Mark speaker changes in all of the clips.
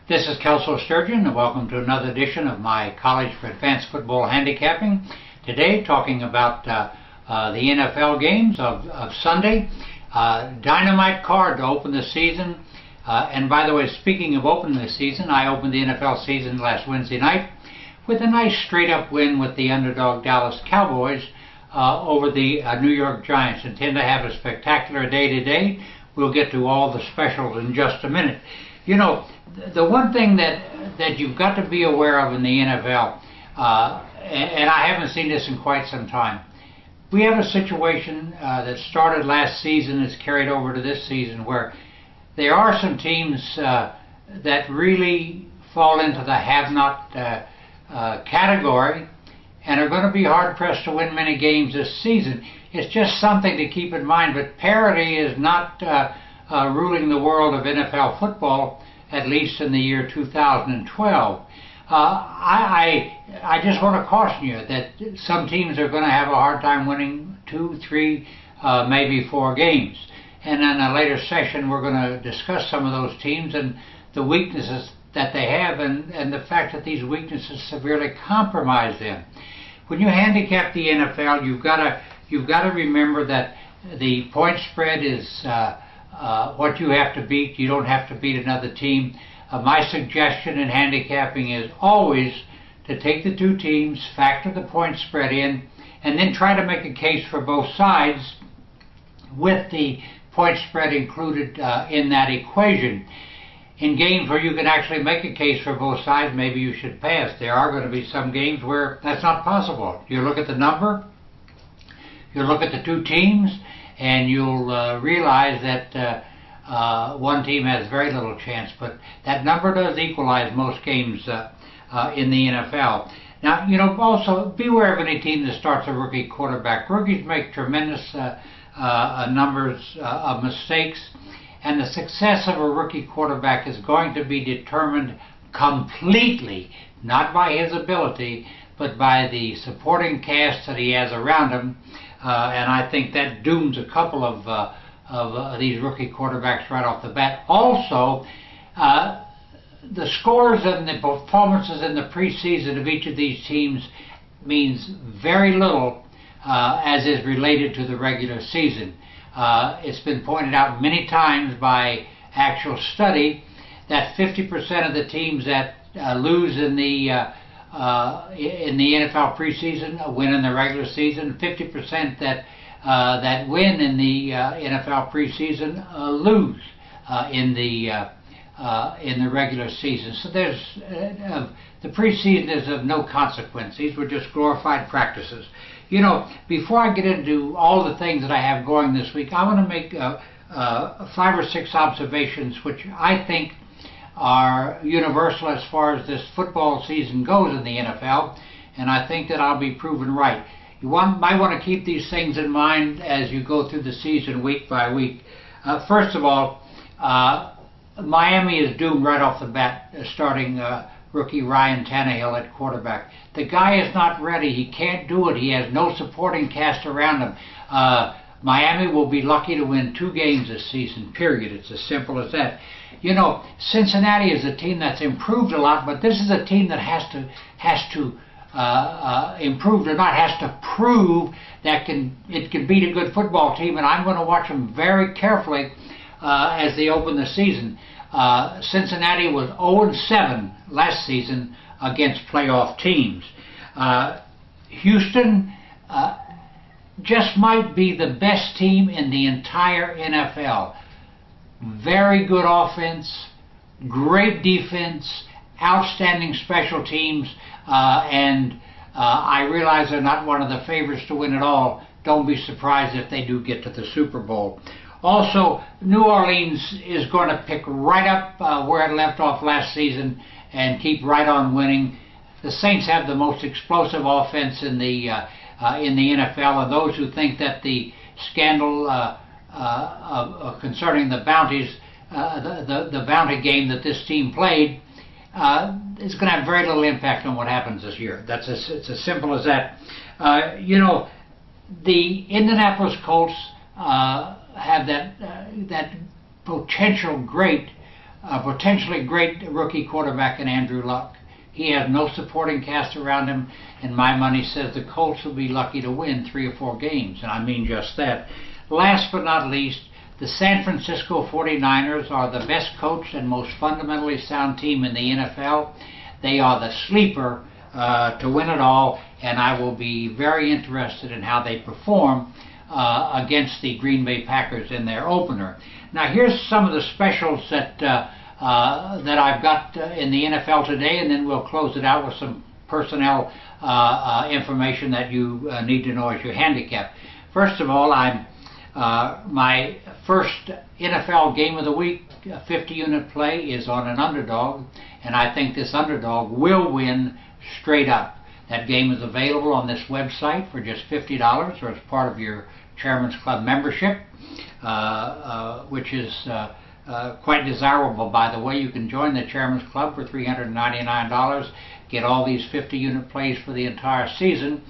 Speaker 1: This is Kelso and welcome to another edition of my College for Advanced Football Handicapping. Today talking about the NFL games of Sunday. Dynamite card to open the season. And by the way, speaking of opening the season, I opened the NFL season last Wednesday night with a nice straight-up win with the underdog Dallas Cowboys over the New York Giants. Intend to have a spectacular day today. We'll get to all the specials in just a minute. You know, the one thing that you've got to be aware of in the NFL, and I haven't seen this in quite some time, we have a situation that started last season, is carried over to this season, where there are some teams that really fall into the have-not category and are going to be hard-pressed to win many games this season. It's just something to keep in mind, but parity is not ruling the world of NFL football, at least in the year 2012. I just want to caution you that some teams are going to have a hard time winning 2, 3, maybe 4 games. And in a later session, we're going to discuss some of those teams and the weaknesses that they have and the fact that these weaknesses severely compromise them. When you handicap the NFL, you've got to remember that the point spread is what you have to beat. You don't have to beat another team. My suggestion in handicapping is always to take the two teams, factor the point spread in, and then try to make a case for both sides with the point spread included in that equation. In games where you can actually make a case for both sides, maybe you should pass. There are going to be some games where that's not possible. You look at the number, you look at the two teams, and you'll realize that one team has very little chance, but that number does equalize most games in the NFL. Now, you know, also beware of any team that starts a rookie quarterback. Rookies make tremendous numbers of mistakes, and the success of a rookie quarterback is going to be determined completely, not by his ability, but by the supporting cast that he has around him. And I think that dooms a couple of these rookie quarterbacks right off the bat. Also, the scores and the performances in the preseason of each of these teams means very little as is related to the regular season. It's been pointed out many times by actual study that 50% of the teams that lose in the NFL preseason win in the regular season. 50% that win in the NFL preseason lose in the regular season. So there's the preseason is of no consequence. These were just glorified practices. You know, before I get into all the things that I have going this week, I want to make 5 or 6 observations which I think are universal as far as this football season goes in the NFL, and I think that I'll be proven right. You might want to keep these things in mind as you go through the season week by week. First of all, Miami is doomed right off the bat, starting rookie Ryan Tannehill at quarterback. The guy is not ready. He can't do it. He has no supporting cast around him. Miami will be lucky to win 2 games this season, period. It's as simple as that. You know, Cincinnati is a team that's improved a lot, but this is a team that has to improve, or not has to prove that it can beat a good football team, and I'm going to watch them very carefully as they open the season. Cincinnati was 0-7 last season against playoff teams. Houston just might be the best team in the entire NFL. Very good offense, great defense, outstanding special teams, and I realize they're not one of the favorites to win it all. Don't be surprised if they do get to the Super Bowl. Also, New Orleans is going to pick right up where it left off last season and keep right on winning. The Saints have the most explosive offense in the NFL, and those who think that the scandal concerning the bounties, the bounty game that this team played, is going to have very little impact on what happens this year. It's as simple as that. You know, the Indianapolis Colts have that potential great a potentially great rookie quarterback in Andrew Luck. He has no supporting cast around him, and my money says the Colts will be lucky to win 3 or 4 games, and I mean just that. Last but not least, the San Francisco 49ers are the best coached and most fundamentally sound team in the NFL. They are the sleeper to win it all, and I will be very interested in how they perform against the Green Bay Packers in their opener. Now here's some of the specials that I've got in the NFL today, and then we'll close it out with some personnel information that you need to know as your handicap. First of all, my first NFL game of the week, 50-unit play, is on an underdog, and I think this underdog will win straight up. That game is available on this website for just $50 or as part of your Chairman's Club membership, which is quite desirable, by the way. You can join the Chairman's Club for $399, get all these 50-unit plays for the entire season,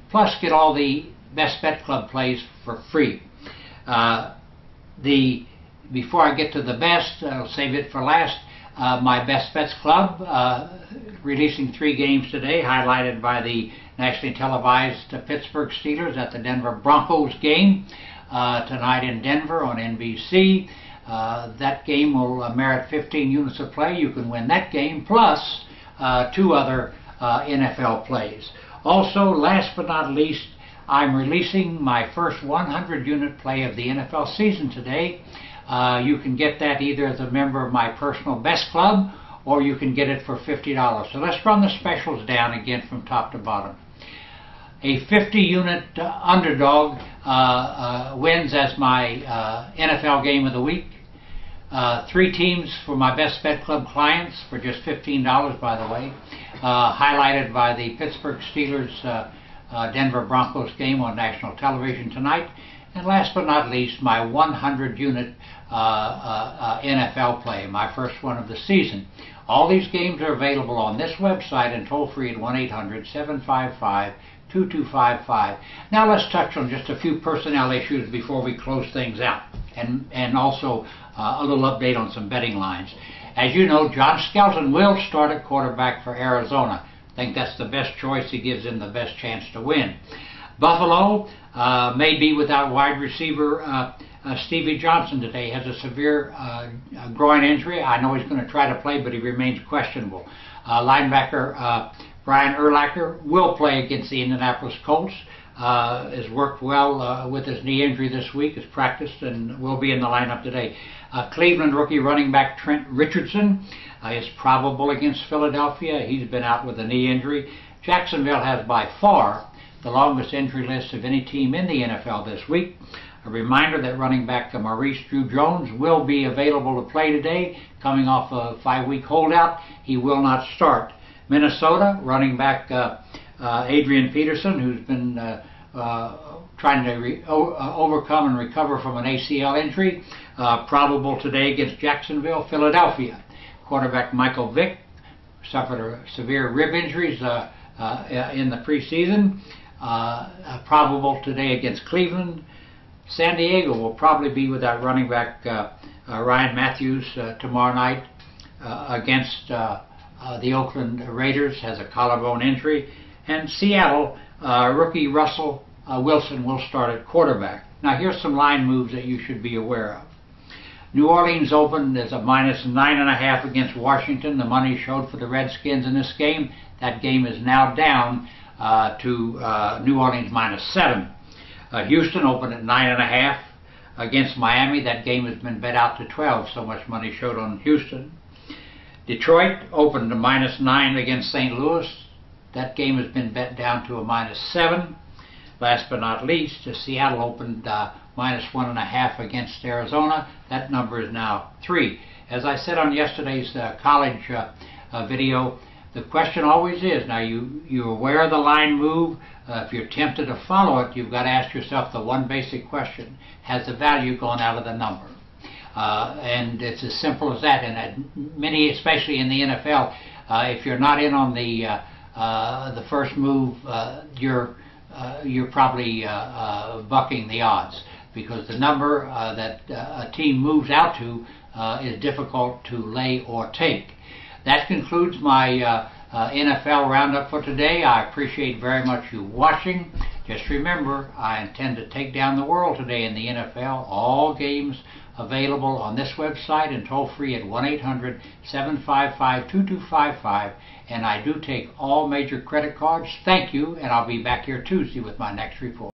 Speaker 1: plus get all the Best Bet Club plays for free. Before I get to the best, I'll save it for last, my Best Bets Club, releasing 3 games today, highlighted by the nationally televised Pittsburgh Steelers at the Denver Broncos game tonight in Denver on NBC. That game will merit 15 units of play. You can win that game plus 2 other NFL plays. Also, last but not least, I'm releasing my first 100-unit play of the NFL season today. You can get that either as a member of my personal best club, or you can get it for $50. So let's run the specials down again from top to bottom. A 50-unit underdog wins as my NFL game of the week. 3 teams for my Best Bet Club clients for just $15, by the way, highlighted by the Pittsburgh Steelers Denver Broncos game on national television tonight. And last but not least, my 100-unit NFL play, my first one of the season. All these games are available on this website and toll-free at 1-800-755-2255. Now let's touch on just a few personnel issues before we close things out, and also a little update on some betting lines. As you know, John Skelton will start at quarterback for Arizona. I think that's the best choice. He gives him the best chance to win. Buffalo may be without wide receiver Stevie Johnson today. He has a severe groin injury. I know he's going to try to play, but he remains questionable. Linebacker Brian Urlacher will play against the Indianapolis Colts. Has worked well with his knee injury this week, has practiced, and will be in the lineup today. Cleveland rookie running back Trent Richardson is probable against Philadelphia. He's been out with a knee injury. Jacksonville has by far the longest injury list of any team in the NFL this week. A reminder that running back Maurice Drew-Jones will be available to play today, coming off a 5-week holdout. He will not start. Minnesota running back Adrian Peterson, who's been trying to overcome and recover from an ACL injury, probable today against Jacksonville. Philadelphia quarterback Michael Vick suffered a severe rib injuries in the preseason, probable today against Cleveland. San Diego will probably be without running back Ryan Matthews tomorrow night against the Oakland Raiders, has a collarbone injury. And Seattle, rookie Russell Wilson will start at quarterback. Now here's some line moves that you should be aware of. New Orleans opened as a -9.5 against Washington. The money showed for the Redskins in this game. That game is now down to New Orleans -7. Houston opened at 9.5 against Miami. That game has been bet out to 12. So much money showed on Houston. Detroit opened to -9 against St. Louis. That game has been bet down to a -7. Last but not least, Seattle opened -1.5 against Arizona. That number is now 3. As I said on yesterday's college video, the question always is, now you're aware of the line move. If you're tempted to follow it, you've got to ask yourself the one basic question: has the value gone out of the number? And it's as simple as that. And many, especially in the NFL, if you're not in on the first move, you're probably bucking the odds, because the number that a team moves out to is difficult to lay or take. That concludes my NFL Roundup for today. I appreciate very much you watching. Just remember, I intend to take down the world today in the NFL. All games available on this website and toll free at 1-800-755-2255. And I do take all major credit cards. Thank you, and I'll be back here Tuesday with my next report.